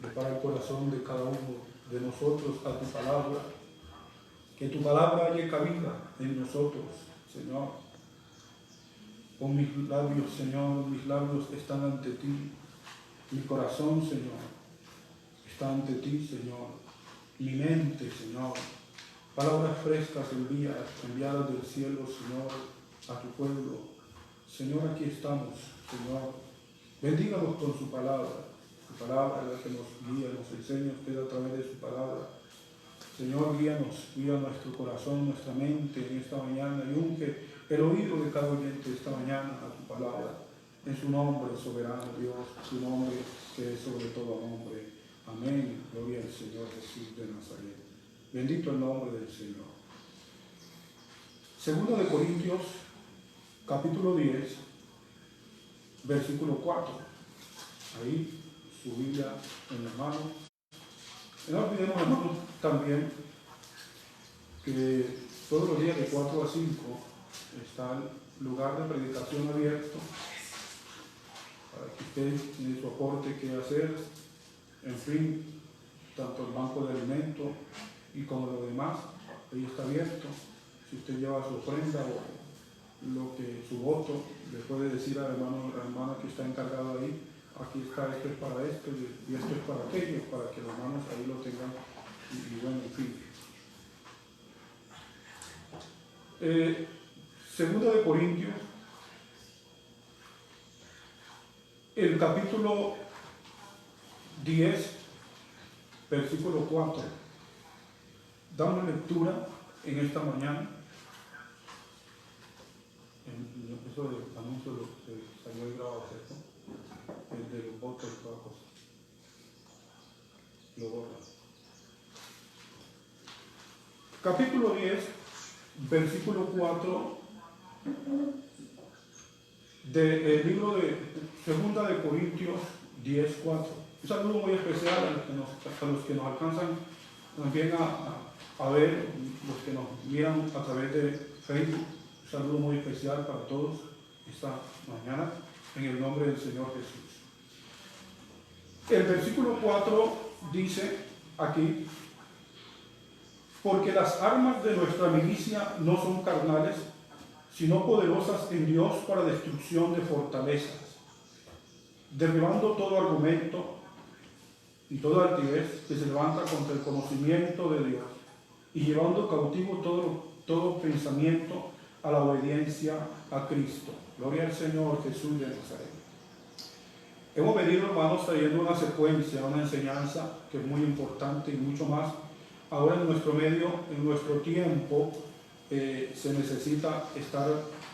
Prepara el corazón de cada uno de nosotros a tu palabra. Que tu palabra haya cabida en nosotros, Señor. Con mis labios, Señor, mis labios están ante ti. Mi corazón, Señor, está ante ti, Señor. Mi mente, Señor. Palabras frescas enviadas del cielo, Señor, a tu pueblo. Señor, aquí estamos, Señor. Bendíganos con su palabra. Su palabra es la que nos guía, nos enseña usted a través de su palabra. Señor, guíanos, guía nuestro corazón, nuestra mente en esta mañana y unge el oído de cada oyente esta mañana a tu palabra. En su nombre, soberano Dios, su nombre que es sobre todo nombre. Amén. Gloria al Señor Jesús de Nazaret. Bendito el nombre del Señor. Segundo de Corintios, capítulo 10, versículo 4. Ahí, su Biblia en la mano. No olvidemos, hermanos, también que todos los días de 4 a 5 está el lugar de predicación abierto para que usted tiene su aporte que hacer, en fin, tanto el banco de alimentos y como lo demás, ahí está abierto. Si usted lleva su ofrenda o lo que su voto, le puede decir al hermano o la hermana que está encargado ahí, aquí está, esto es para esto y esto es para aquello, para que los hermanos ahí lo tengan y bueno, en fin. Segundo de Corintios, el capítulo 10, versículo 4. Damos lectura en esta mañana. Eso del anuncio se salió ahí grabado, ¿cierto? El de los votos y toda cosa. Lo borra. Capítulo 10, versículo 4 del libro de Segunda de Corintios 10, 4. Un saludo muy especial a los que nos alcanzan también a ver, los que nos miran a través de Facebook. Un saludo muy especial para todos esta mañana en el nombre del Señor Jesús. El versículo 4 dice aquí: porque las armas de nuestra milicia no son carnales, sino poderosas en Dios para destrucción de fortalezas, derribando todo argumento y toda altivez que se levanta contra el conocimiento de Dios, y llevando cautivo todo pensamiento a la obediencia a Cristo. Gloria al Señor Jesús de Nazaret. Hemos venido, hermanos, trayendo una secuencia, una enseñanza que es muy importante y mucho más. Ahora en nuestro medio, en nuestro tiempo, se necesita estar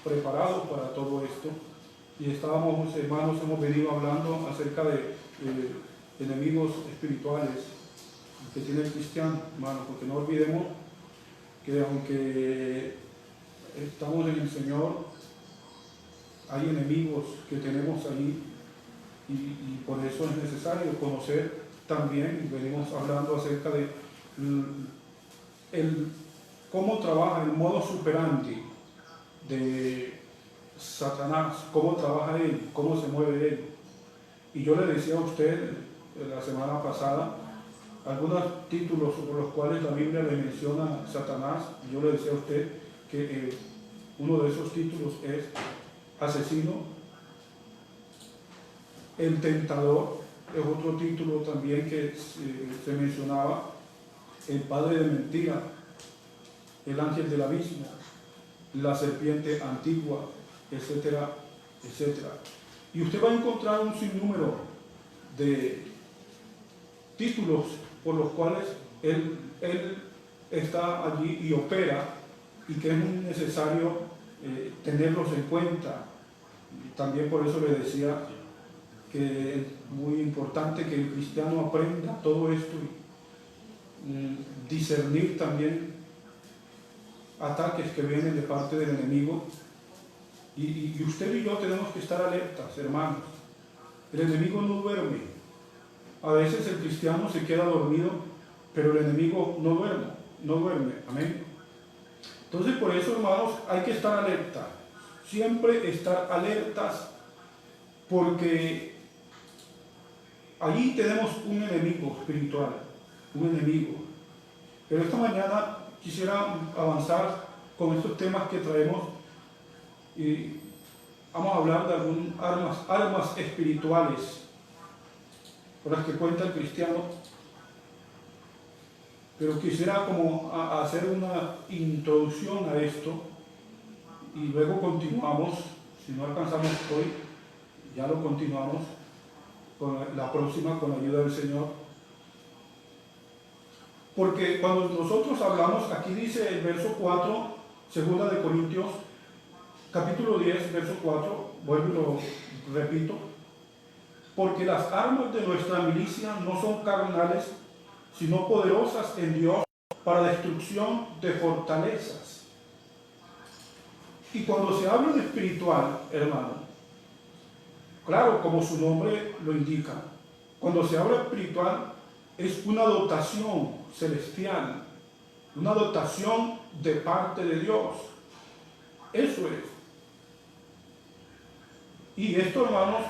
preparados para todo esto. Y estábamos, hermanos, hemos venido hablando acerca de enemigos espirituales que tiene el cristiano, hermanos, porque no olvidemos que aunque estamos en el Señor, hay enemigos que tenemos ahí y por eso es necesario conocer también. Venimos hablando acerca de cómo trabaja el modo operandi de Satanás, cómo trabaja él, cómo se mueve él. Y yo le decía a usted la semana pasada algunos títulos por los cuales la Biblia le menciona a Satanás. Yo le decía a usted que uno de esos títulos es asesino, el tentador, es otro título también que se mencionaba, el padre de mentira, el ángel del abismo, la serpiente antigua, etcétera, etcétera. Y usted va a encontrar un sinnúmero de títulos por los cuales él está allí y opera, y que es muy necesario tenerlos en cuenta. Y también por eso le decía que es muy importante que el cristiano aprenda todo esto y discernir también ataques que vienen de parte del enemigo. Y usted y yo tenemos que estar alertas, hermanos. El enemigo no duerme. A veces el cristiano se queda dormido, pero el enemigo no duerme. Amén. Entonces, por eso, hermanos, hay que estar alerta. Siempre estar alertas, porque allí tenemos un enemigo espiritual, un enemigo. Pero esta mañana quisiera avanzar con estos temas que traemos y vamos a hablar de algunas armas espirituales con las que cuenta el cristiano. Pero quisiera como hacer una introducción a esto y luego continuamos. Si no alcanzamos hoy, ya lo continuamos con la próxima, con la ayuda del Señor. Porque cuando nosotros hablamos, aquí dice el verso 4, segunda de Corintios, capítulo 10, verso 4, vuelvo y lo repito, porque las armas de nuestra milicia no son carnales, sino poderosas en Dios para destrucción de fortalezas. Y cuando se habla de espiritual, hermano, claro, como su nombre lo indica, cuando se habla espiritual es una dotación celestial, una dotación de parte de Dios. Eso es. Y esto, hermanos,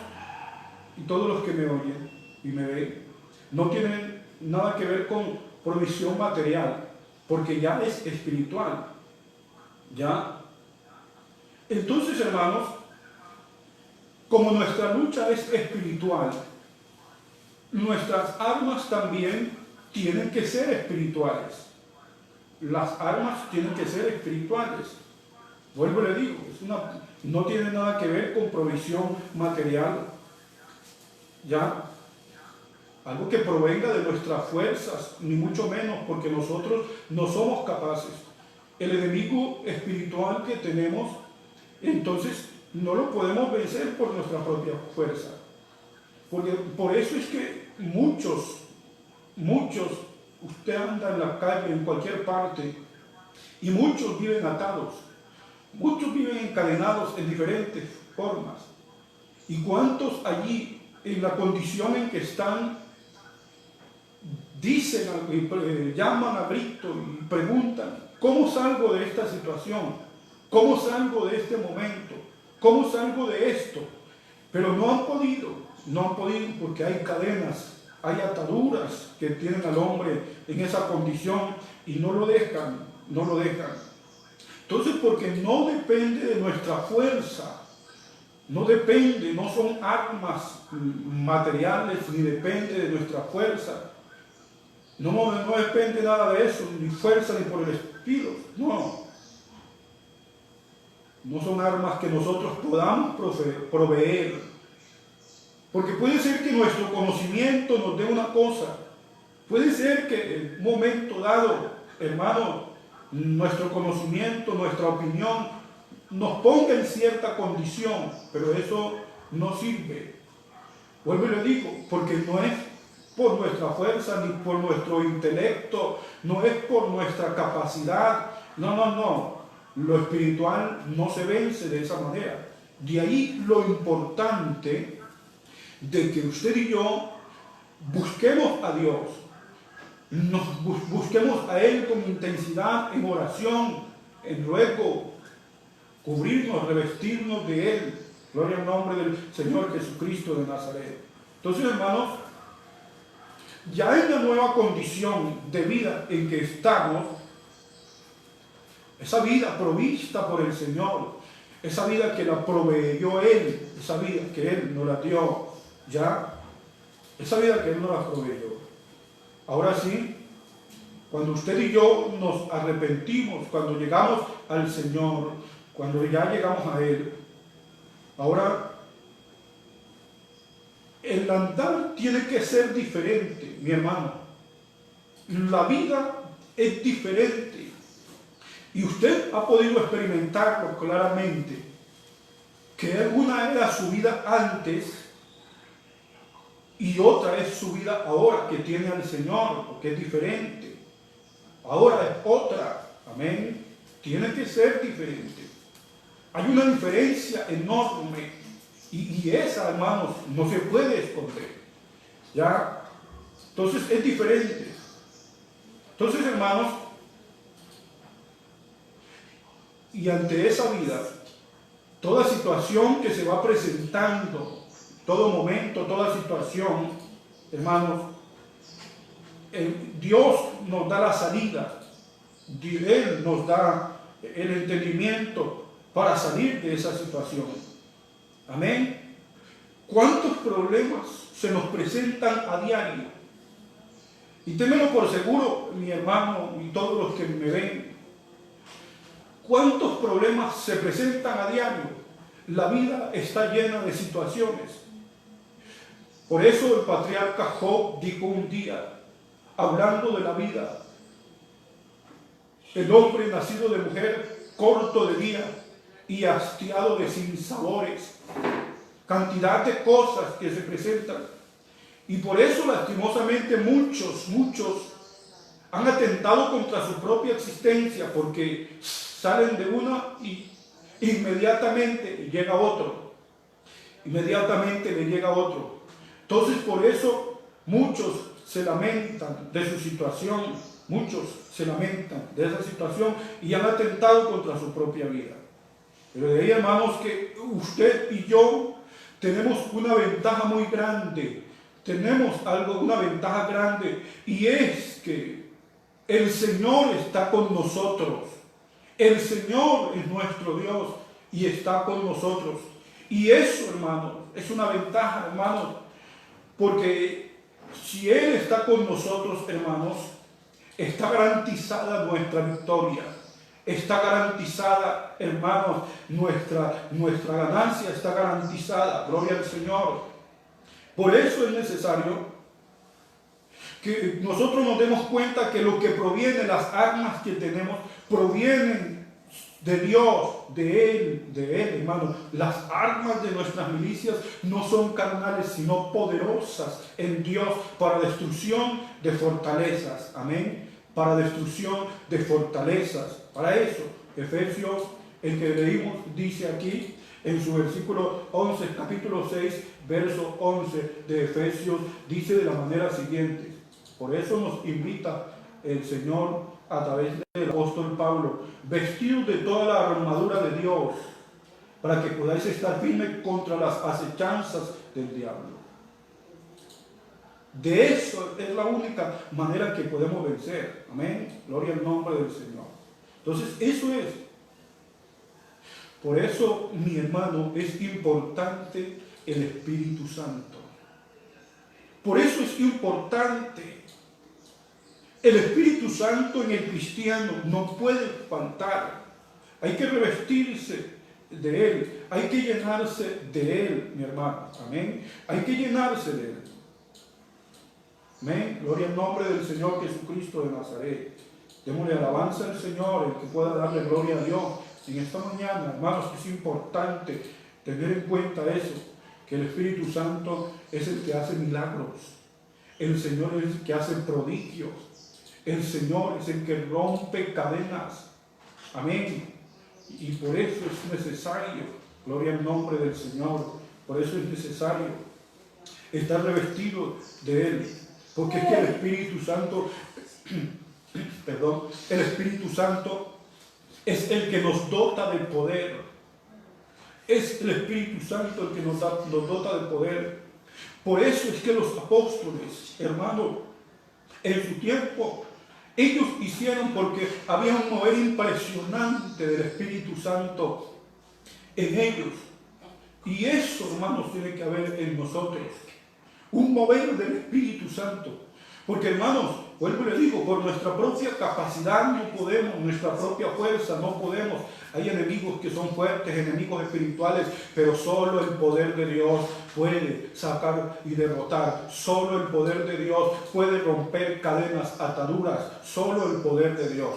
y todos los que me oyen y me ven, no tienen nada que ver con provisión material, porque ya es espiritual. ¿Ya? Entonces, hermanos, como nuestra lucha es espiritual, nuestras armas también tienen que ser espirituales. Las armas tienen que ser espirituales. Vuelvo y le digo, no tiene nada que ver con provisión material. ¿Ya? Algo que provenga de nuestras fuerzas, ni mucho menos, porque nosotros no somos capaces. El enemigo espiritual que tenemos, entonces no lo podemos vencer por nuestra propia fuerza. Porque por eso es que muchos, usted anda en la calle, en cualquier parte, y muchos viven atados, muchos viven encadenados en diferentes formas. ¿Y cuántos allí, en la condición en que están, dicen, llaman a grito y preguntan, ¿cómo salgo de esta situación? ¿Cómo salgo de este momento? ¿Cómo salgo de esto? Pero no han podido porque hay cadenas, hay ataduras que tienen al hombre en esa condición y no lo dejan. Entonces, porque no depende de nuestra fuerza, no son armas materiales, ni depende de nuestra fuerza. No depende nada de eso, ni fuerza ni por el Espíritu. No son armas que nosotros podamos proveer. Porque puede ser que nuestro conocimiento nos dé una cosa. Puede ser que en un momento dado, hermano, nuestro conocimiento, nuestra opinión, nos ponga en cierta condición, pero eso no sirve. Vuelvo y le digo, porque no es por nuestra fuerza ni por nuestro intelecto, no es por nuestra capacidad, no. Lo espiritual no se vence de esa manera. De ahí lo importante de que usted y yo busquemos a Dios, busquemos a Él con intensidad en oración, en ruego, cubrirnos, revestirnos de Él. Gloria al nombre del Señor Jesucristo de Nazaret. Entonces, hermanos, ya en la nueva condición de vida en que estamos, esa vida provista por el Señor, esa vida que la proveyó Él, esa vida que Él nos la dio, ya, esa vida que Él nos la proveyó. Ahora sí, cuando usted y yo nos arrepentimos, cuando llegamos al Señor, cuando ya llegamos a Él, ahora el andar tiene que ser diferente, mi hermano. La vida es diferente. Y usted ha podido experimentarlo claramente, que una era su vida antes y otra es su vida ahora que tiene al Señor, porque es diferente. Ahora es otra, amén. Tiene que ser diferente. Hay una diferencia enorme y esa, hermanos, no se puede esconder. ¿Ya? Entonces es diferente. Entonces, hermanos, y ante esa vida, toda situación que se va presentando, todo momento, toda situación, hermanos, Dios nos da la salida, Él nos da el entendimiento para salir de esa situación. Amén. ¿Cuántos problemas se nos presentan a diario? Y ténmelo por seguro, mi hermano y todos los que me ven. ¿Cuántos problemas se presentan a diario? La vida está llena de situaciones. Por eso el patriarca Job dijo un día, hablando de la vida, el hombre nacido de mujer, corto de día y hastiado de sinsabores. Cantidad de cosas que se presentan. Y por eso lastimosamente muchos han atentado contra su propia existencia, porque salen de una y inmediatamente llega otro. Inmediatamente le llega otro. Entonces por eso muchos se lamentan de su situación, muchos se lamentan de esa situación y han atentado contra su propia vida. Pero de ahí, hermanos, que usted y yo tenemos una ventaja muy grande. Tenemos una ventaja grande, y es que el Señor está con nosotros. El Señor es nuestro Dios y está con nosotros. Y eso, hermanos, es una ventaja, hermanos, porque si Él está con nosotros, hermanos, está garantizada nuestra victoria. Está garantizada, hermanos, nuestra ganancia está garantizada. Gloria al Señor. Por eso es necesario que nosotros nos demos cuenta que lo que proviene, las armas que tenemos, provienen de Dios, de Él, hermano. Las armas de nuestras milicias no son carnales, sino poderosas en Dios para destrucción de fortalezas. Amén. Para destrucción de fortalezas. Para eso, Efesios, el que leímos, dice aquí, en su versículo 11, capítulo 6, verso 11 de Efesios, dice de la manera siguiente. Por eso nos invita el Señor a través del apóstol Pablo, vestidos de toda la armadura de Dios, para que podáis estar firmes contra las acechanzas del diablo. De eso es la única manera que podemos vencer. Amén. Gloria al nombre del Señor. Entonces, eso es. Por eso, mi hermano, es importante el Espíritu Santo. Por eso es importante. El Espíritu Santo en el cristiano no puede faltar. Hay que revestirse de Él. Hay que llenarse de Él, mi hermano. Amén. Hay que llenarse de Él. Amén. Gloria al nombre del Señor Jesucristo de Nazaret. Démosle alabanza al Señor, el que pueda darle gloria a Dios. En esta mañana, hermanos, es importante tener en cuenta eso, que el Espíritu Santo es el que hace milagros. El Señor es el que hace prodigios. El Señor es el que rompe cadenas. Amén. Y por eso es necesario, gloria al nombre del Señor, por eso es necesario estar revestido de Él. Porque es que el Espíritu Santo, el Espíritu Santo es el que nos dota de poder. Es el Espíritu Santo el que nos dota de poder. Por eso es que los apóstoles, hermano, en su tiempo, ellos hicieron, porque había un mover impresionante del Espíritu Santo en ellos. Y eso, hermanos, tiene que haber en nosotros. Un mover del Espíritu Santo. Porque, hermanos, vuelvo y le digo, por nuestra propia capacidad no podemos, nuestra propia fuerza no podemos. Hay enemigos que son fuertes, enemigos espirituales, pero solo el poder de Dios puede sacar y derrotar. Solo el poder de Dios puede romper cadenas, ataduras. Solo el poder de Dios.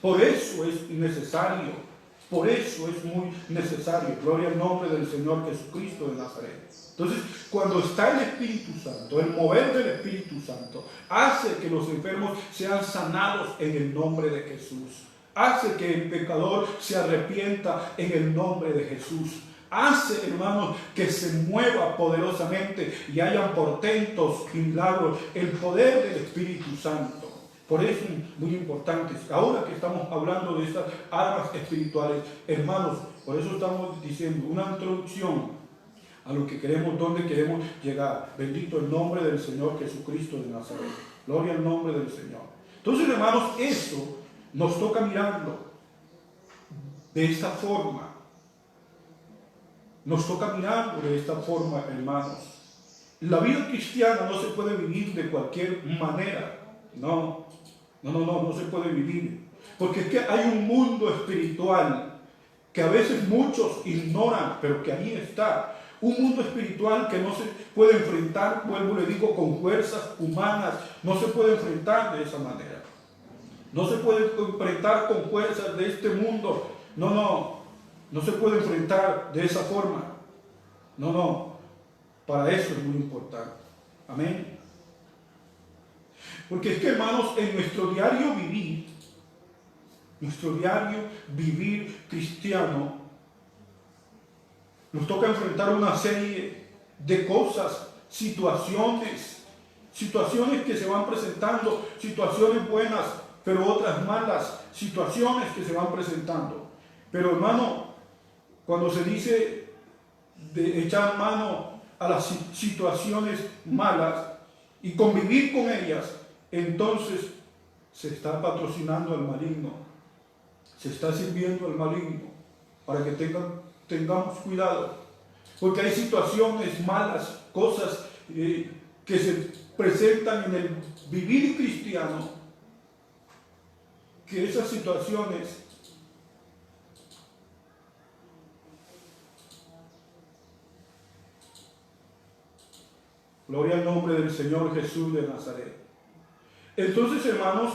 Por eso es necesario. Por eso es muy necesario. Gloria al nombre del Señor Jesucristo de Nazaret. Entonces, cuando está el Espíritu Santo, el mover del Espíritu Santo hace que los enfermos sean sanados en el nombre de Jesús. Hace que el pecador se arrepienta en el nombre de Jesús. Hace, hermanos, que se mueva poderosamente y hayan portentos y milagros. El poder del Espíritu Santo. Por eso es muy importante. Ahora que estamos hablando de estas armas espirituales, hermanos, por eso estamos diciendo una introducción a lo que queremos, dónde queremos llegar. Bendito el nombre del Señor Jesucristo de Nazaret. Gloria al nombre del Señor. Entonces, hermanos, eso nos toca mirarlo de esta forma. Nos toca mirarlo de esta forma, hermanos. La vida cristiana no se puede vivir de cualquier manera. No se puede vivir. Porque es que hay un mundo espiritual que a veces muchos ignoran, pero que ahí está. Un mundo espiritual que no se puede enfrentar, vuelvo le digo, con fuerzas humanas. No se puede enfrentar de esa manera. No se puede enfrentar con fuerzas de este mundo. No se puede enfrentar de esa forma. Para eso es muy importante. Amén. Porque es que, hermanos, en nuestro diario vivir cristiano, nos toca enfrentar una serie de cosas, situaciones que se van presentando, situaciones buenas, pero otras malas, situaciones que se van presentando. Pero, hermano, cuando se dice de echar mano a las situaciones malas y convivir con ellas, entonces se está patrocinando al maligno, se está sirviendo al maligno, para que tengamos cuidado, porque hay situaciones malas, cosas que se presentan en el vivir cristiano, que esas situaciones gloria al nombre del Señor Jesús de Nazaret. Entonces, hermanos,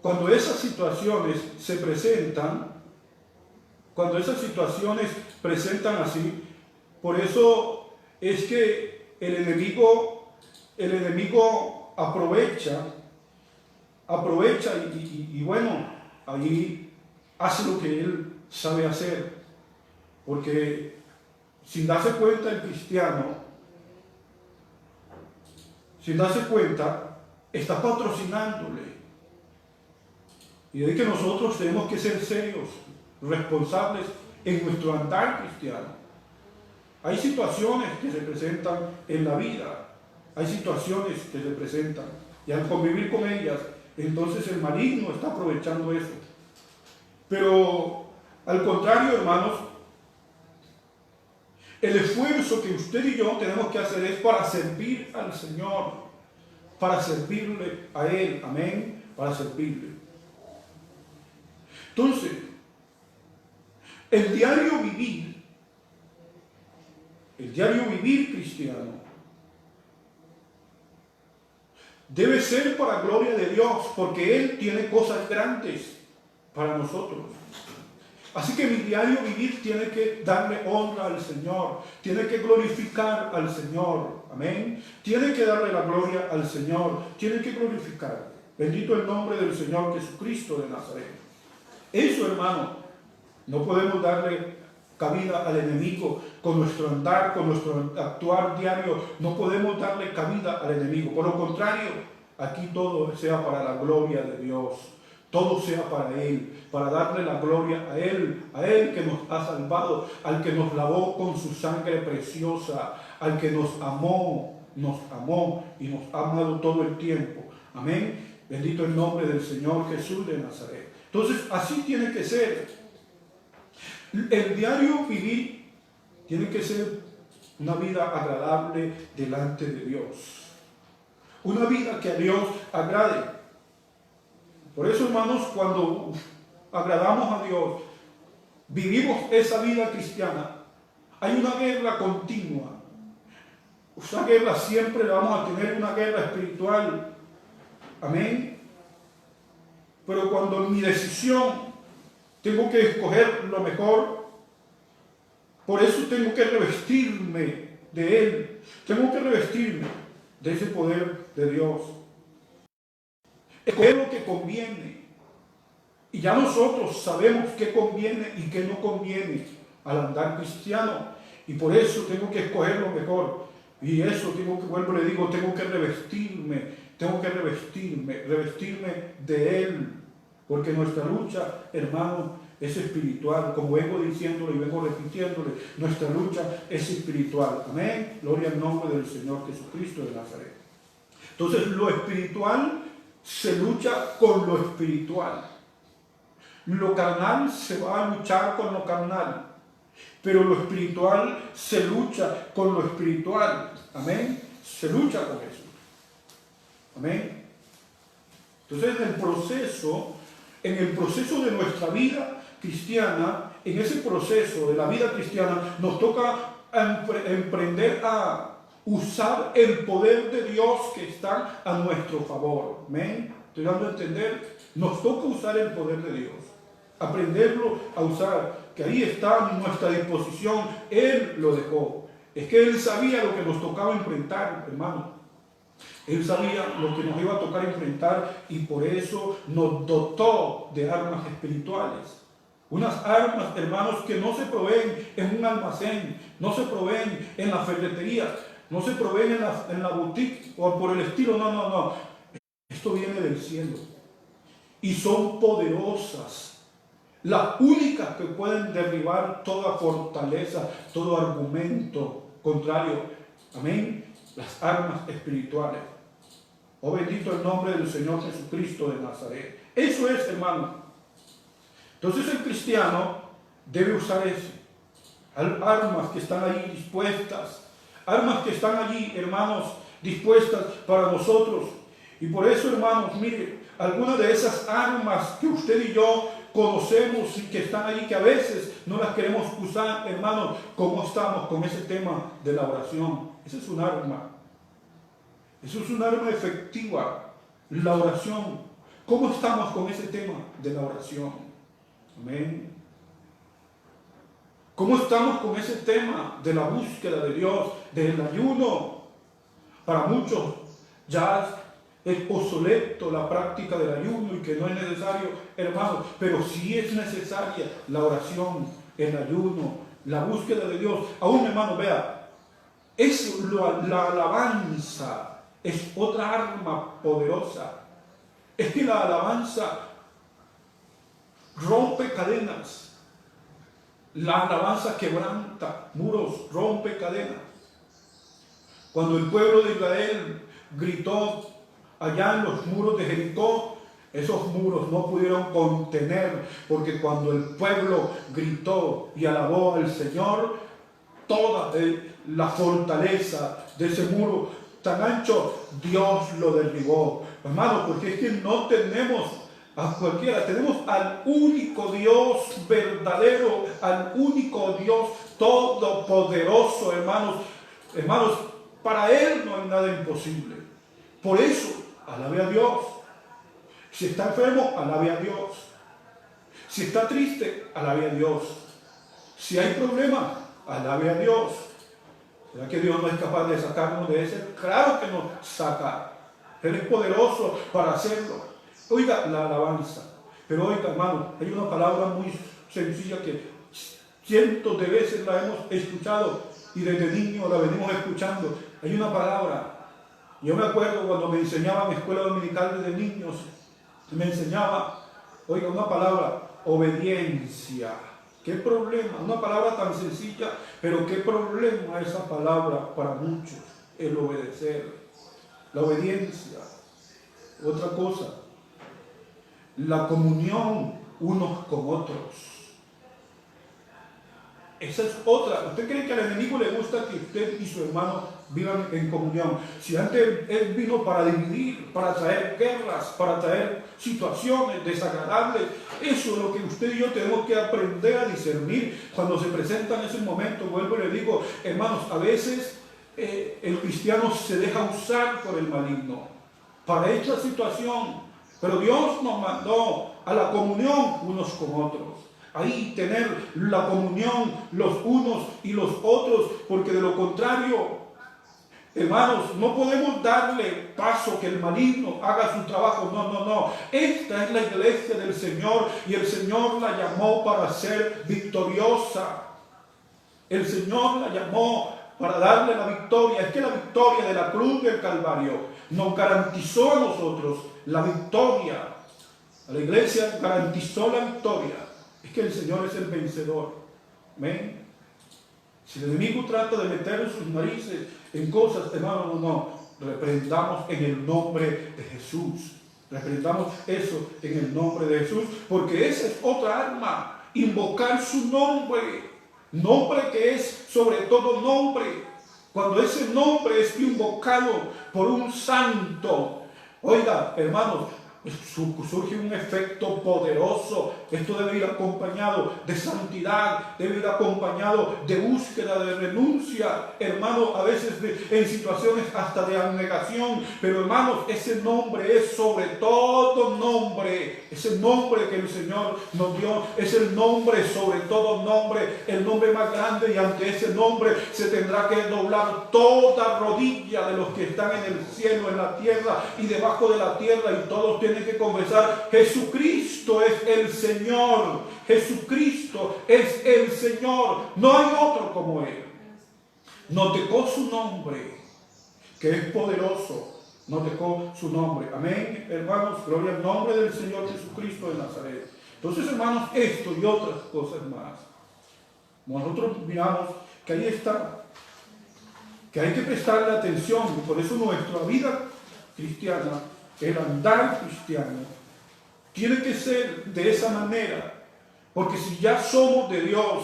cuando esas situaciones se presentan, así, por eso es que el enemigo aprovecha y bueno, ahí hace lo que él sabe hacer, porque sin darse cuenta el cristiano, está patrocinándole. Y es que nosotros tenemos que ser serios, responsables en nuestro andar cristiano. Hay situaciones que se presentan en la vida, y al convivir con ellas, entonces el maligno está aprovechando eso. Pero al contrario, hermanos, el esfuerzo que usted y yo tenemos que hacer es para servir al Señor, para servirle a Él, amén, para servirle. Entonces, el diario vivir cristiano, debe ser para gloria de Dios, porque Él tiene cosas grandes para nosotros. Así que mi diario vivir tiene que darle honra al Señor, tiene que glorificar al Señor, amén. Tiene que darle la gloria al Señor, tiene que glorificar. Bendito el nombre del Señor Jesucristo de Nazaret. Eso, hermano, no podemos darle cabida al enemigo con nuestro andar, con nuestro actuar diario. No podemos darle cabida al enemigo. Por lo contrario, aquí todo sea para la gloria de Dios. Todo sea para Él, para darle la gloria a Él que nos ha salvado, al que nos lavó con su sangre preciosa, al que nos amó y nos ha amado todo el tiempo. Amén. Bendito el nombre del Señor Jesús de Nazaret. Entonces, así tiene que ser. El diario vivir tiene que ser una vida agradable delante de Dios. Una vida que a Dios agrade. Por eso, hermanos, cuando agradamos a Dios, vivimos esa vida cristiana, hay una guerra continua. Esa guerra siempre la vamos a tener, una guerra espiritual. Amén. Pero cuando en mi decisión tengo que escoger lo mejor, por eso tengo que revestirme de Él. Tengo que revestirme de ese poder de Dios. Escoger lo que conviene. Y ya nosotros sabemos qué conviene y qué no conviene al andar cristiano. Y por eso tengo que escoger lo mejor. Y eso tengo que revestirme de Él. Porque nuestra lucha, hermano, es espiritual. Como vengo diciéndole y vengo repitiéndole, nuestra lucha es espiritual. Amén. Gloria al nombre del Señor Jesucristo de Nazaret. Entonces, lo espiritual se lucha con lo espiritual. Lo carnal se va a luchar con lo carnal, pero lo espiritual se lucha con lo espiritual. Amén. Se lucha con eso. Amén. Entonces, en el proceso de nuestra vida cristiana, en ese proceso de la vida cristiana, nos toca emprender a usar el poder de Dios que está a nuestro favor. Amén. Estoy dando a entender, nos toca usar el poder de Dios, aprenderlo a usar, que ahí está a nuestra disposición. Él lo dejó. Es que Él sabía lo que nos tocaba enfrentar, hermano. Él sabía lo que nos iba a tocar enfrentar y por eso nos dotó de armas espirituales. Unas armas, hermanos, que no se proveen en un almacén, no se proveen en la ferretería, no se proveen en la boutique o por el estilo. No. Esto viene del cielo y son poderosas. Las únicas que pueden derribar toda fortaleza, todo argumento contrario. Amén. Las armas espirituales. Oh, bendito el nombre del Señor Jesucristo de Nazaret. Eso es, hermano. Entonces el cristiano debe usar eso. Armas que están allí dispuestas. Armas que están allí, hermanos, dispuestas para nosotros. Y por eso, hermanos, mire, algunas de esas armas que usted y yo conocemos y que están allí, que a veces no las queremos usar, hermanos, ¿cómo estamos con ese tema de la oración? Esa es un arma. Eso es un arma efectiva, la oración. ¿Cómo estamos con ese tema de la oración? Amén. ¿Cómo estamos con ese tema de la búsqueda de Dios, del ayuno? Para muchos ya es obsoleto la práctica del ayuno y que no es necesario, hermanos, pero sí es necesaria la oración, el ayuno, la búsqueda de Dios. Aún, hermano, vea, la alabanza es otra arma poderosa. Es que la alabanza rompe cadenas. La alabanza quebranta muros, rompe cadenas. Cuando el pueblo de Israel gritó allá en los muros de Jericó, esos muros no pudieron contener, porque cuando el pueblo gritó y alabó al Señor, toda la fortaleza de ese muro tan ancho, Dios lo derribó. Hermano, porque es que no tenemos a cualquiera, tenemos al único Dios verdadero, al único Dios todopoderoso, hermanos. Hermanos, para Él no hay nada imposible. Por eso, alabe a Dios. Si está enfermo, alabe a Dios. Si está triste, alabe a Dios. Si hay problema, alabe a Dios. ¿Será que Dios no es capaz de sacarnos de ese? Claro que nos saca. Él es poderoso para hacerlo. Oiga la alabanza. Pero oiga, hermano, hay una palabra muy sencilla que cientos de veces la hemos escuchado y desde niño la venimos escuchando. Hay una palabra. Yo me acuerdo cuando me enseñaba en la escuela dominical desde niños, me enseñaba, oiga, una palabra, obediencia. ¿Qué problema? Una palabra tan sencilla, pero qué problema esa palabra para muchos, el obedecer. La obediencia. Otra cosa, la comunión unos con otros. Esa es otra. ¿Usted cree que al enemigo le gusta que usted y su hermano vivan en comunión? Si antes él vino para dividir, para traer guerras, para traer situaciones desagradables, eso es lo que usted y yo tenemos que aprender a discernir cuando se presentan esos momentos. Vuelvo y le digo, hermanos, a veces el cristiano se deja usar por el maligno para esta situación, pero Dios nos mandó a la comunión unos con otros. Ahí tener la comunión los unos y los otros, porque de lo contrario, hermanos, no podemos darle paso que el maligno haga su trabajo. No. Esta es la iglesia del Señor y el Señor la llamó para ser victoriosa. El Señor la llamó para darle la victoria. Es que la victoria de la cruz del Calvario nos garantizó a nosotros la victoria. a la iglesia garantizó la victoria, es que el Señor es el vencedor. Amén. Si el enemigo trata de meter sus narices en cosas, hermano, no. Reprendamos en el nombre de Jesús. Reprendamos eso en el nombre de Jesús, porque esa es otra arma. Invocar su nombre. Nombre que es sobre todo nombre. Cuando ese nombre es invocado por un santo, oiga, hermanos, surge un efecto poderoso. Esto debe ir acompañado de santidad, debe ir acompañado de búsqueda, de renuncia, hermano, a veces en situaciones hasta de abnegación. Pero hermanos, ese nombre es sobre todo nombre. Ese nombre que el Señor nos dio es el nombre sobre todo nombre, el nombre más grande, y ante ese nombre se tendrá que doblar toda rodilla de los que están en el cielo, en la tierra y debajo de la tierra, y todos tienen que confesar: Jesucristo es el Señor. Jesucristo es el Señor. No hay otro como Él. Nos dejó su nombre, que es poderoso. Nos dejó su nombre. Amén, hermanos. Gloria al nombre del Señor Jesucristo de Nazaret. Entonces, hermanos, esto y otras cosas más, nosotros miramos que ahí está, que hay que prestarle atención. Y por eso nuestra vida cristiana, el andar cristiano, tiene que ser de esa manera. Porque si ya somos de Dios,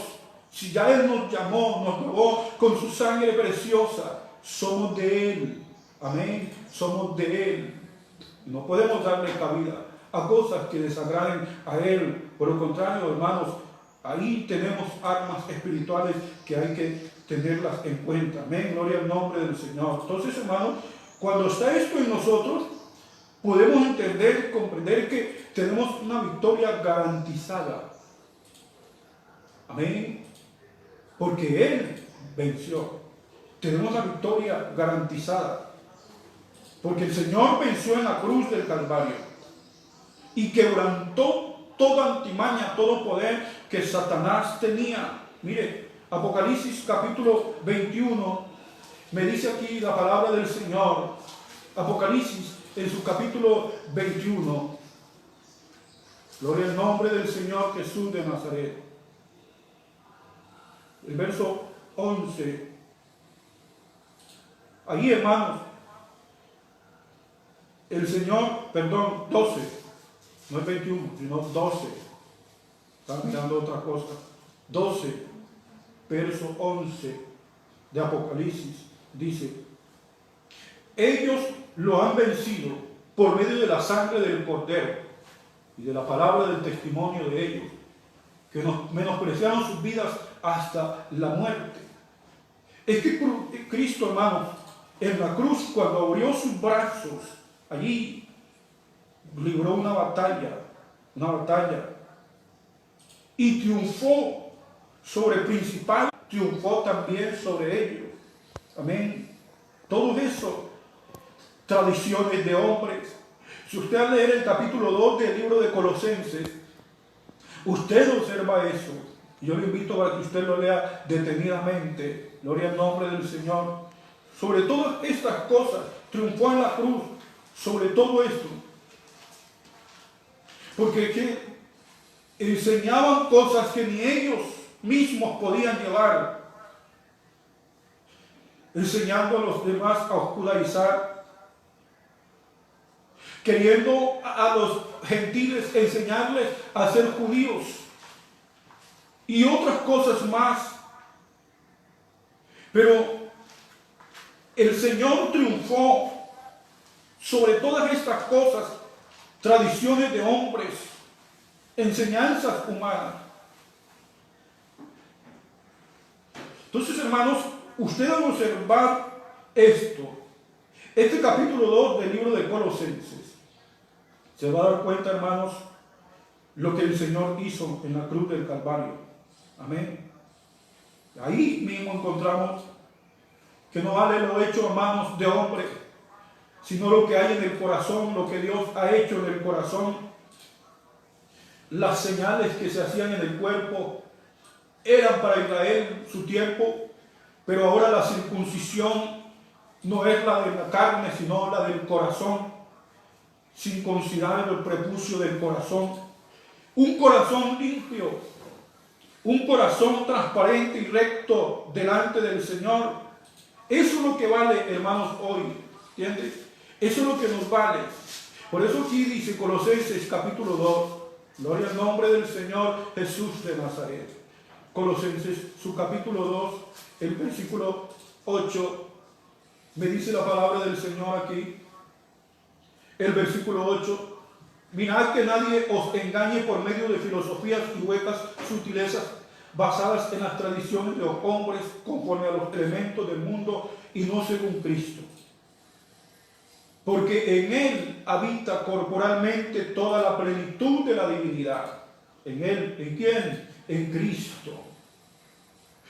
si ya Él nos llamó, nos lavó con su sangre preciosa, somos de Él. Amén. Somos de Él. No podemos darle cabida a cosas que desagraden a Él. Por lo contrario, hermanos, ahí tenemos armas espirituales que hay que tenerlas en cuenta. Amén. Gloria al nombre del Señor. Entonces, hermanos, cuando está esto en nosotros, podemos entender, comprender que tenemos una victoria garantizada. Amén. Porque Él venció. Tenemos la victoria garantizada. Porque el Señor venció en la cruz del Calvario y quebrantó toda antimaña, todo poder que Satanás tenía. Mire, Apocalipsis capítulo 21, me dice aquí la palabra del Señor. Apocalipsis en su capítulo 21. Gloria al nombre del Señor Jesús de Nazaret. El verso 11. Ahí, hermanos, el Señor, perdón, 12, no es 21, sino 12. Están mirando otra cosa. 12, verso 11 de Apocalipsis, dice: ellos lo han vencido por medio de la sangre del Cordero y de la palabra del testimonio de ellos, que menospreciaron sus vidas hasta la muerte. Es que Cristo, hermanos, en la cruz, cuando abrió sus brazos, allí libró una batalla, y triunfó sobre el principal, triunfó también sobre ellos. Amén. Todo eso, tradiciones de hombres. Si usted al leer el capítulo 2 del libro de Colosenses, usted observa eso. Yo le invito a que usted lo lea detenidamente. Gloria al nombre del Señor. Sobre todas estas cosas, triunfó en la cruz. Sobre todo esto. Porque que enseñaban cosas que ni ellos mismos podían llevar. Enseñando a los demás a oscurizar. Queriendo a los gentiles enseñarles a ser judíos. Y otras cosas más. Pero el Señor triunfó sobre todas estas cosas, tradiciones de hombres, enseñanzas humanas. Entonces, hermanos, usted al observar esto, este capítulo 2 del libro de Colosenses, se va a dar cuenta, hermanos, lo que el Señor hizo en la cruz del Calvario. Amén. Ahí mismo encontramos que no vale lo hecho a manos de hombre, sino lo que hay en el corazón, lo que Dios ha hecho en el corazón. Las señales que se hacían en el cuerpo eran para Israel su tiempo, pero ahora la circuncisión no es la de la carne, sino la del corazón. circuncidar el prepucio del corazón, un corazón limpio, un corazón transparente y recto delante del Señor. Eso es lo que vale, hermanos, hoy, ¿entiendes? Eso es lo que nos vale. Por eso aquí dice Colosenses capítulo 2, gloria al nombre del Señor Jesús de Nazaret. Colosenses, su capítulo 2, el versículo 8, me dice la palabra del Señor aquí, el versículo 8, mirad que nadie os engañe por medio de filosofías y huecas sutilezas basadas en las tradiciones de los hombres conforme a los elementos del mundo y no según Cristo. Porque en Él habita corporalmente toda la plenitud de la divinidad. En Él, ¿en quién? En Cristo.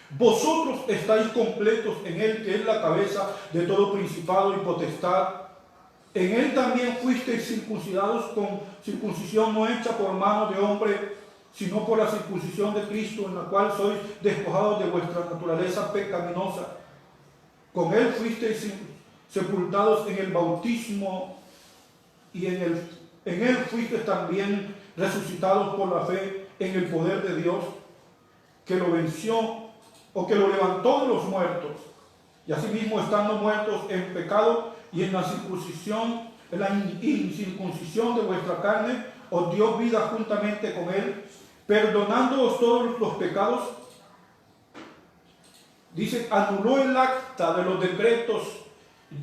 Vosotros estáis completos en Él, que es la cabeza de todo principado y potestad. En Él también fuisteis circuncidados con circuncisión no hecha por mano de hombre, sino por la circuncisión de Cristo, en la cual sois despojados de vuestra naturaleza pecaminosa. Con Él fuisteis sepultados en el bautismo y en Él fuisteis también resucitados por la fe en el poder de Dios, que lo venció o que lo levantó de los muertos, y asimismo estando muertos en pecado y en la circuncisión, en la incircuncisión de vuestra carne, os dio vida juntamente con Él, perdonándoos todos los pecados. Dice, anuló el acta de los decretos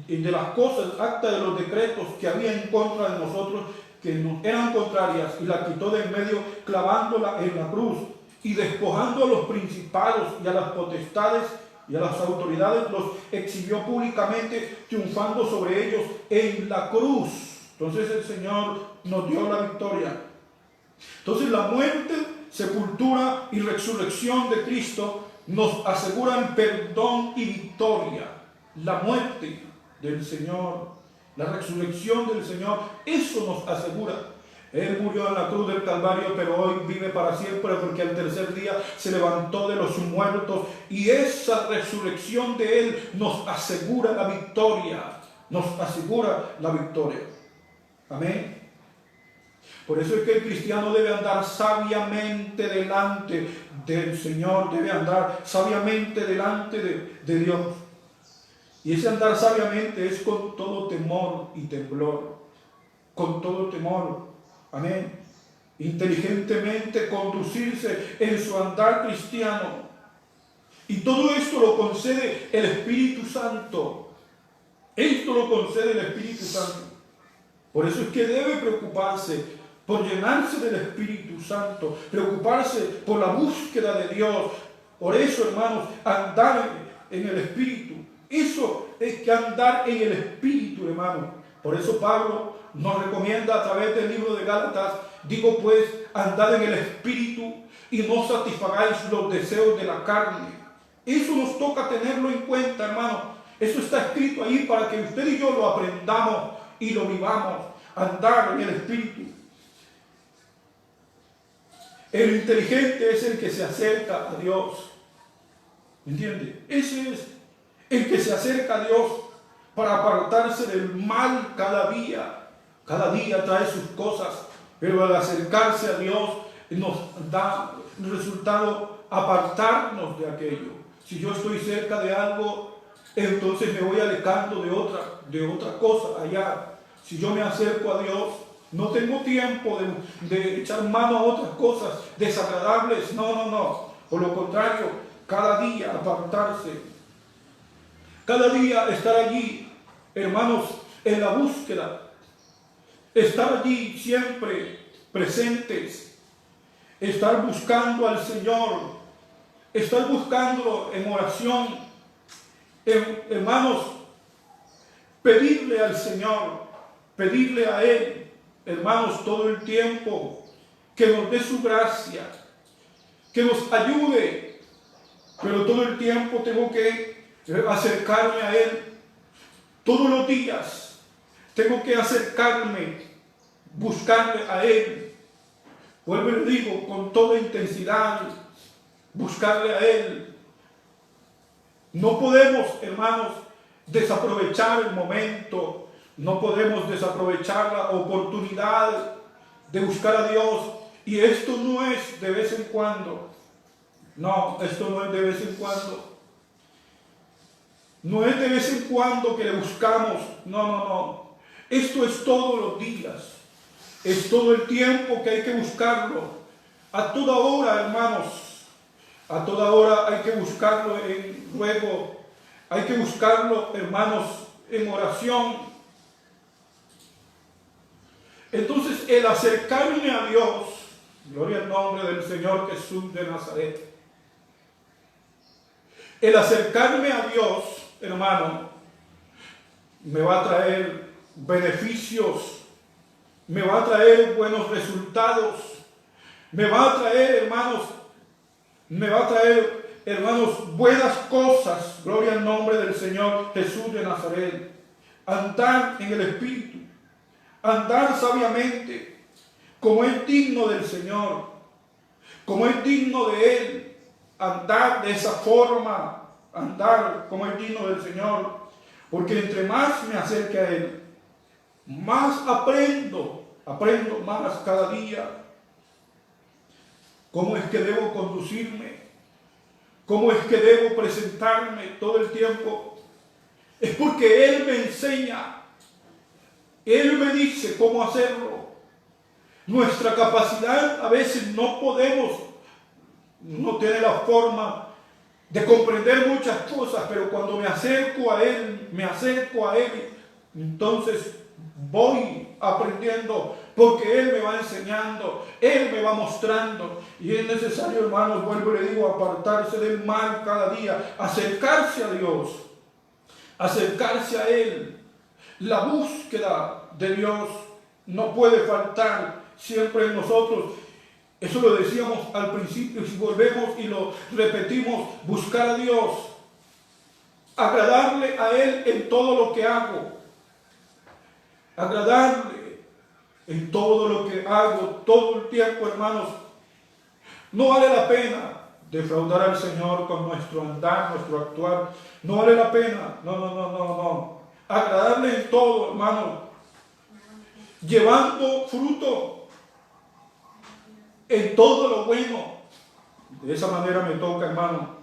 y de las cosas, acta de los decretos que había en contra de nosotros, que nos eran contrarias, y la quitó de en medio, clavándola en la cruz, y despojando a los principados y a las potestades y a las autoridades, los exhibió públicamente, triunfando sobre ellos en la cruz. Entonces el Señor nos dio la victoria. Entonces la muerte, sepultura y resurrección de Cristo nos aseguran perdón y victoria. La muerte del Señor, la resurrección del Señor, eso nos asegura. Él murió en la cruz del Calvario, pero hoy vive para siempre, porque al tercer día se levantó de los muertos, y esa resurrección de Él nos asegura la victoria. Nos asegura la victoria. Amén. Por eso es que el cristiano debe andar sabiamente delante del Señor, debe andar sabiamente delante de Dios. Y ese andar sabiamente es con todo temor y temblor, con todo temor. Amén. Inteligentemente conducirse en su andar cristiano. Y todo esto lo concede el Espíritu Santo. Esto lo concede el Espíritu Santo. Por eso es que debe preocuparse por llenarse del Espíritu Santo, preocuparse por la búsqueda de Dios. Por eso, hermanos, andar en el Espíritu. Eso es que andar en el Espíritu, hermano. Por eso Pablo nos recomienda a través del libro de Gálatas, digo pues, andad en el Espíritu y no satisfagáis los deseos de la carne. Eso nos toca tenerlo en cuenta, hermano. Eso está escrito ahí para que usted y yo lo aprendamos y lo vivamos. Andar en el Espíritu. El inteligente es el que se acerca a Dios. ¿Entiende? Ese es el que se acerca a Dios para apartarse del mal cada día. Cada día trae sus cosas, pero al acercarse a Dios nos da resultado apartarnos de aquello. Si yo estoy cerca de algo, entonces me voy alejando de otra cosa allá. Si yo me acerco a Dios, no tengo tiempo de echar mano a otras cosas desagradables. No. Por lo contrario, cada día apartarse. Cada día estar allí, hermanos, en la búsqueda. Estar allí siempre presentes. Estar buscando al Señor. Estar buscándolo en oración. Hermanos, pedirle al Señor, pedirle a Él, hermanos, todo el tiempo, que nos dé su gracia, que nos ayude, pero todo el tiempo tengo que acercarme a Él. Todos los días tengo que acercarme, buscarle a Él. Vuelvo y le digo, con toda intensidad, buscarle a Él. No podemos, hermanos, desaprovechar el momento. no podemos desaprovechar la oportunidad de buscar a Dios. Y esto no es de vez en cuando. No, esto no es de vez en cuando. No es de vez en cuando que le buscamos. No, no, no. Esto es todos los días. Es todo el tiempo que hay que buscarlo. A toda hora, hermanos. A toda hora hay que buscarlo en ruego. Hay que buscarlo, hermanos, en oración. Entonces, el acercarme a Dios, gloria al nombre del Señor Jesús de Nazaret. El acercarme a Dios, hermano, me va a traer beneficios, me va a traer buenos resultados, me va a traer, hermanos, buenas cosas, gloria al nombre del Señor Jesús de Nazaret. Andar en el Espíritu, andar sabiamente, como es digno del Señor, como es digno de Él, andar de esa forma, andar como es digno del Señor, porque entre más me acerque a Él, más aprendo más cada día. ¿Cómo es que debo conducirme? ¿Cómo es que debo presentarme todo el tiempo? Es porque Él me enseña, Él me dice cómo hacerlo. Nuestra capacidad a veces no tiene la forma de comprender muchas cosas, pero cuando me acerco a Él, entonces voy aprendiendo, porque Él me va enseñando, Él me va mostrando. Y es necesario, hermanos, vuelvo y le digo, apartarse del mal cada día, acercarse a Dios, acercarse a Él. La búsqueda de Dios no puede faltar siempre en nosotros. Eso lo decíamos al principio, y si volvemos y lo repetimos: buscar a Dios, agradarle a Él en todo lo que hago, agradarle en todo lo que hago, todo el tiempo, hermanos. No vale la pena defraudar al Señor con nuestro andar, nuestro actuar. No vale la pena, no. Agradarle en todo, hermano, llevando fruto en todo lo bueno. De esa manera me toca, hermano,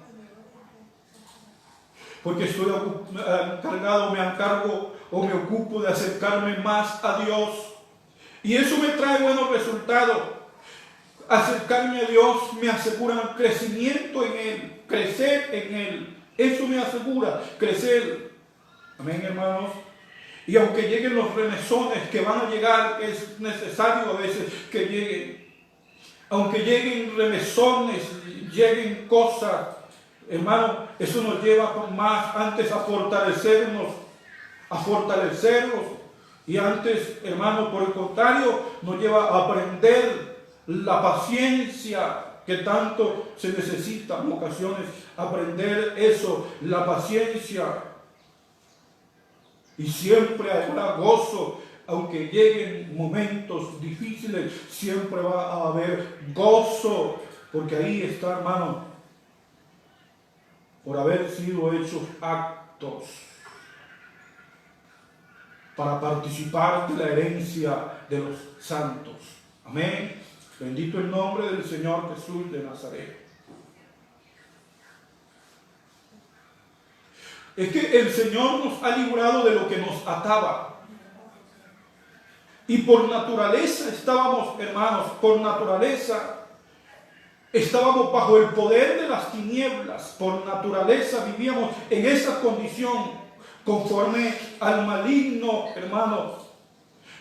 porque estoy encargado, me encargo o me ocupo de acercarme más a Dios, y eso me trae buenos resultados. Acercarme a Dios me asegura crecimiento en Él, crecer en Él. Eso me asegura crecer. Amén, hermanos. Y aunque lleguen los remesones que van a llegar, que es necesario a veces que lleguen, aunque lleguen remesones, lleguen cosas, hermano, eso nos lleva más antes a fortalecernos, y antes, hermano, por el contrario, nos lleva a aprender la paciencia que tanto se necesita en ocasiones, aprender eso, la paciencia. Y siempre habrá gozo, aunque lleguen momentos difíciles, siempre va a haber gozo, porque ahí está, hermano, por haber sido hechos actos para participar de la herencia de los santos. Amén. Bendito el nombre del Señor Jesús de Nazaret. Es que el Señor nos ha librado de lo que nos ataba. Y por naturaleza estábamos, hermanos, estábamos bajo el poder de las tinieblas. Por naturaleza vivíamos en esa condición, conforme al maligno, hermanos,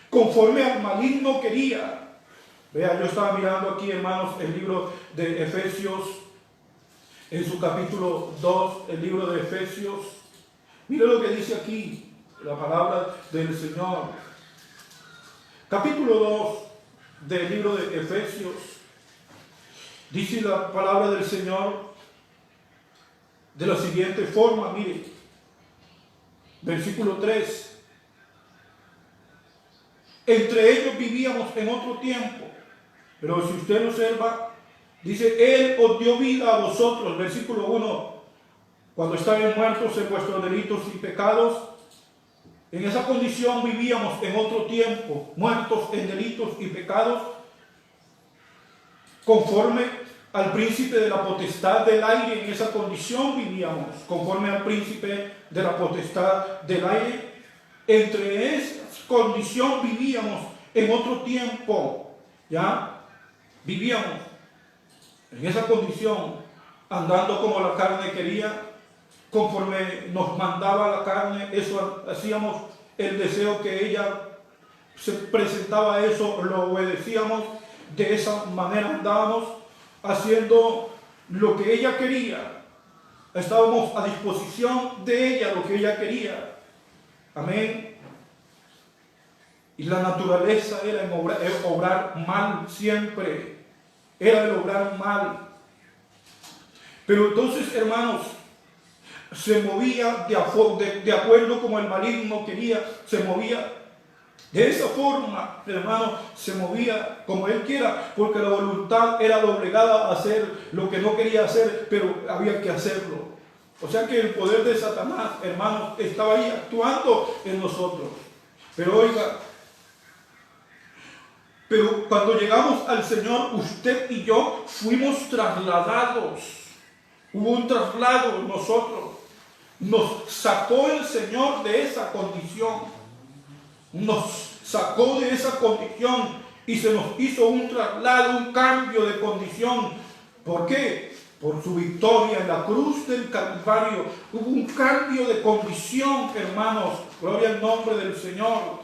conforme al maligno quería. Vea, yo estaba mirando aquí, hermanos, el libro de Efesios, en su capítulo 2, el libro de Efesios. Mire lo que dice aquí, la palabra del Señor. Capítulo 2 del libro de Efesios. Dice la palabra del Señor de la siguiente forma, mire. Versículo 3. Entre ellos vivíamos en otro tiempo. Pero si usted observa, dice: Él os dio vida a vosotros. Versículo 1. Cuando estaban muertos en vuestros delitos y pecados, En esa condición vivíamos en otro tiempo, muertos en delitos y pecados, conforme al príncipe de la potestad del aire. En esa condición vivíamos, conforme al príncipe de la potestad del aire. Entre esa condición vivíamos en otro tiempo, ¿ya? Vivíamos en esa condición, andando como la carne quería, conforme nos mandaba la carne, eso hacíamos, el deseo que ella se presentaba, eso lo obedecíamos, de esa manera andábamos, haciendo lo que ella quería, estábamos a disposición de ella, lo que ella quería, amén. Y la naturaleza era en obrar mal siempre, era el obrar mal. Pero entonces, hermanos, se movía de acuerdo como el maligno quería, se movía de esa forma, hermano, se movía como él quiera, porque la voluntad era la obligada a hacer lo que no quería hacer, pero había que hacerlo. O sea que el poder de Satanás, hermanos, estaba ahí actuando en nosotros. Pero oiga, pero cuando llegamos al Señor, usted y yo fuimos trasladados. Hubo un traslado en nosotros. Nos sacó el Señor de esa condición. Nos sacó de esa condición y se nos hizo un traslado, un cambio de condición. ¿Por qué? Por su victoria en la cruz del Calvario. Hubo un cambio de condición, hermanos. Gloria al nombre del Señor.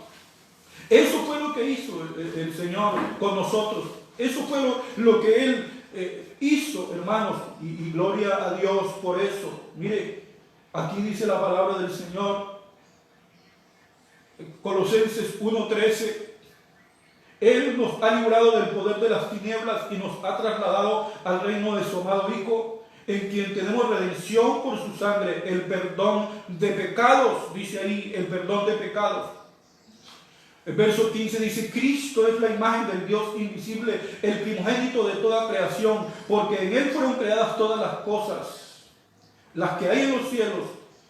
Eso fue lo que hizo el Señor con nosotros. Eso fue lo que Él hizo, hermanos. Y gloria a Dios por eso. Mire, aquí dice la palabra del Señor, Colosenses 1:13, Él nos ha librado del poder de las tinieblas y nos ha trasladado al reino de su amado Hijo, en quien tenemos redención por su sangre, el perdón de pecados, dice ahí, el perdón de pecados. El verso 15 dice, Cristo es la imagen del Dios invisible, el primogénito de toda creación, porque en Él fueron creadas todas las cosas, las que hay en los cielos,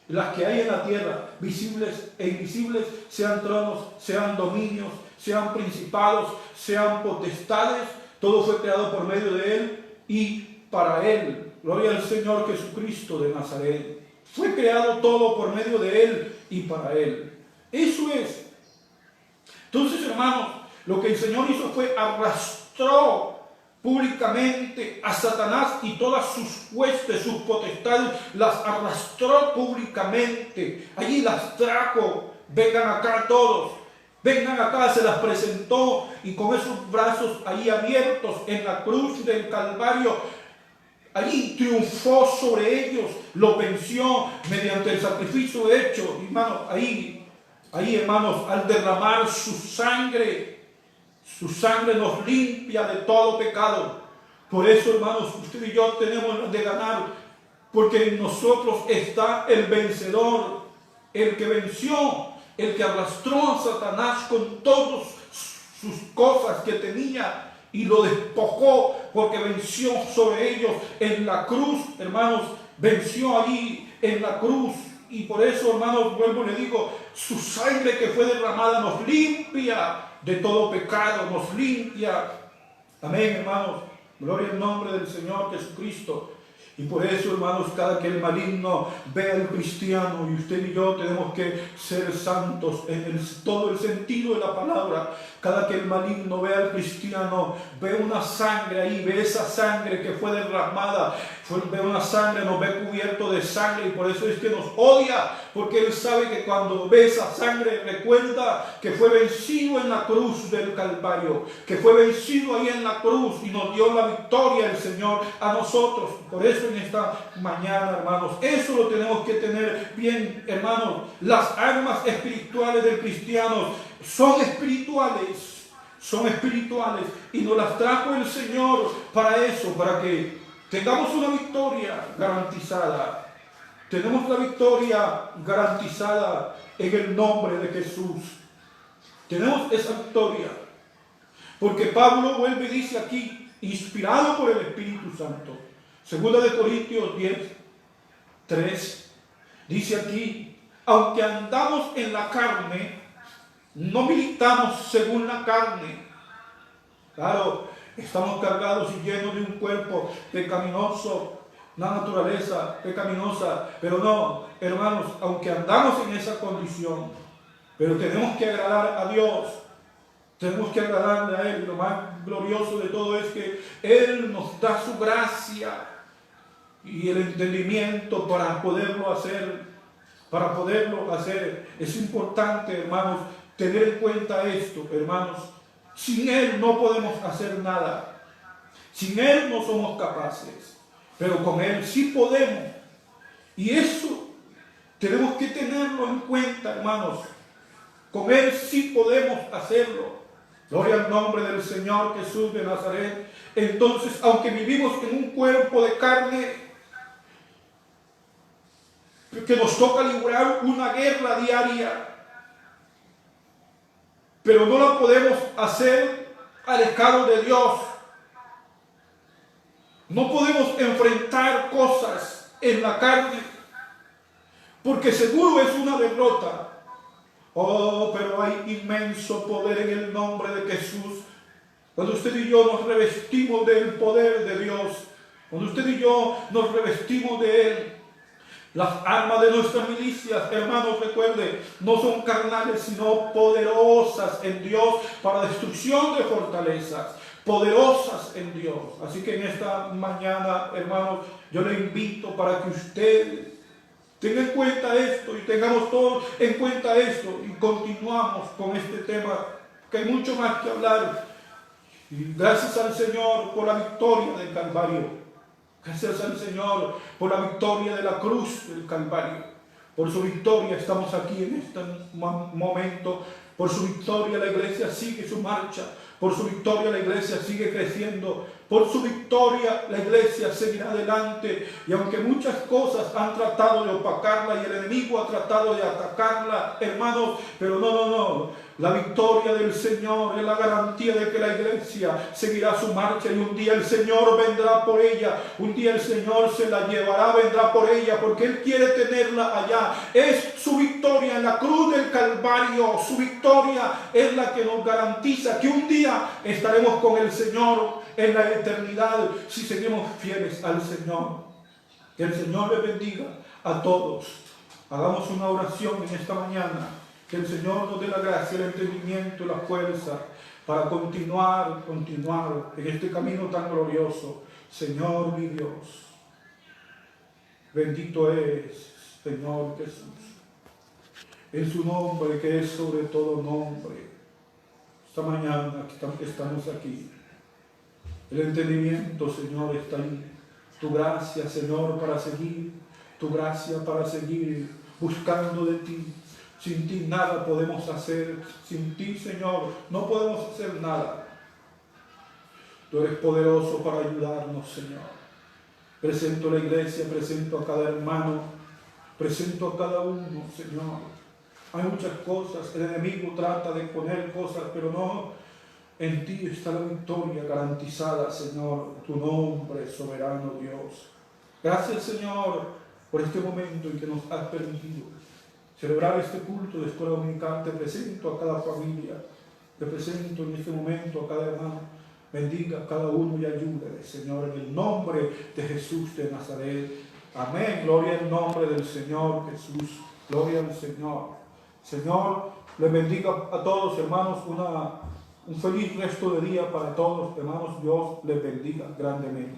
las que hay en la tierra, visibles e invisibles, sean tronos, sean dominios, sean principados, sean potestades, todo fue creado por medio de Él y para Él. Gloria al Señor Jesucristo de Nazaret. Fue creado todo por medio de Él y para Él. Eso es. Entonces, hermanos, lo que el Señor hizo fue arrastró públicamente a Satanás y todas sus huestes, sus potestades, las arrastró públicamente. Allí las trajo. Vengan acá todos. Vengan acá, se las presentó y con esos brazos ahí abiertos en la cruz del Calvario, allí triunfó sobre ellos, lo venció mediante el sacrificio hecho. Hermanos, ahí, hermanos, al derramar su sangre nos limpia de todo pecado. Por eso, hermanos, usted y yo tenemos de ganar, porque en nosotros está el vencedor, el que venció, el que arrastró a Satanás con todas sus cosas que tenía y lo despojó, porque venció sobre ellos en la cruz, hermanos, venció allí en la cruz. Y por eso, hermanos, vuelvo y le digo, su sangre que fue derramada nos limpia de todo pecado, nos limpia. Amén, hermanos. Gloria al nombre del Señor Jesucristo. Y por eso, hermanos, cada que el maligno ve al cristiano, y usted y yo tenemos que ser santos en todo el sentido de la palabra. Cada que el maligno ve al cristiano, ve una sangre ahí, ve esa sangre que fue derramada, ve una sangre, nos ve cubierto de sangre, y por eso es que nos odia, porque él sabe que cuando ve esa sangre recuerda que fue vencido en la cruz del Calvario, que fue vencido ahí en la cruz y nos dio la victoria el Señor a nosotros. Por eso en esta mañana, hermanos, eso lo tenemos que tener bien, hermanos. Las armas espirituales del cristiano son espirituales y nos las trajo el Señor para eso, para que tengamos una victoria garantizada. Tenemos la victoria garantizada en el nombre de Jesús. Tenemos esa victoria. Porque Pablo vuelve y dice aquí, inspirado por el Espíritu Santo, 2 Corintios 10:3, dice aquí, aunque andamos en la carne, no militamos según la carne. Claro, estamos cargados y llenos de un cuerpo pecaminoso, una naturaleza pecaminosa, pero no, hermanos, aunque andamos en esa condición, pero tenemos que agradar a Dios, tenemos que agradarle a Él. Lo más glorioso de todo es que Él nos da su gracia y el entendimiento para poderlo hacer. Para poderlo hacer es importante, hermanos, tener en cuenta esto, hermanos. Sin Él no podemos hacer nada. Sin Él no somos capaces, pero con Él sí podemos. Y eso tenemos que tenerlo en cuenta, hermanos. Con Él sí podemos hacerlo. Gloria al nombre del Señor Jesús de Nazaret. Entonces, aunque vivimos en un cuerpo de carne, que nos toca librar una guerra diaria, pero no la podemos hacer alejados de Dios. No podemos enfrentar cosas en la carne, porque seguro es una derrota. Oh, pero hay inmenso poder en el nombre de Jesús. Cuando usted y yo nos revestimos del poder de Dios, cuando usted y yo nos revestimos de Él, las armas de nuestras milicias, hermanos, recuerde, no son carnales, sino poderosas en Dios para destrucción de fortalezas, poderosas en Dios. Así que en esta mañana, hermanos, yo le invito para que usted tenga en cuenta esto y tengamos todos en cuenta esto y continuamos con este tema, que hay mucho más que hablar. Y gracias al Señor por la victoria del Calvario. Gracias al Señor por la victoria de la cruz del Calvario. Por su victoria estamos aquí en este momento. Por su victoria la iglesia sigue su marcha. Por su victoria la iglesia sigue creciendo. Por su victoria la iglesia seguirá adelante. Y aunque muchas cosas han tratado de opacarla y el enemigo ha tratado de atacarla, hermanos, pero no. La victoria del Señor es la garantía de que la iglesia seguirá su marcha y un día el Señor vendrá por ella. Un día el Señor se la llevará, vendrá por ella, porque Él quiere tenerla allá. Es su victoria en la cruz del Calvario. Su victoria es la que nos garantiza que un día estaremos con el Señor en la eternidad si seguimos fieles al Señor. Que el Señor les bendiga a todos. Hagamos una oración en esta mañana. Que el Señor nos dé la gracia, el entendimiento y la fuerza para continuar en este camino tan glorioso. Señor mi Dios, bendito es Señor Jesús. En su nombre que es sobre todo nombre. Esta mañana estamos aquí. El entendimiento, Señor, está ahí. Tu gracia, Señor, para seguir. Tu gracia para seguir buscando de ti. Sin ti nada podemos hacer. Sin ti, Señor, no podemos hacer nada. Tú eres poderoso para ayudarnos, Señor. Presento a la iglesia, presento a cada hermano, presento a cada uno, Señor. Hay muchas cosas, el enemigo trata de poner cosas, pero no. En ti está la victoria garantizada, Señor. Tu nombre, soberano Dios. Gracias, Señor, por este momento en que nos has permitido celebrar este culto de escuela dominical. Te presento a cada familia, te presento en este momento a cada hermano. Bendiga a cada uno y ayúdale, Señor, en el nombre de Jesús de Nazaret. Amén. Gloria al nombre del Señor Jesús. Gloria al Señor. Señor, les bendiga a todos, hermanos. Un feliz resto de día para todos, hermanos. Dios les bendiga grandemente.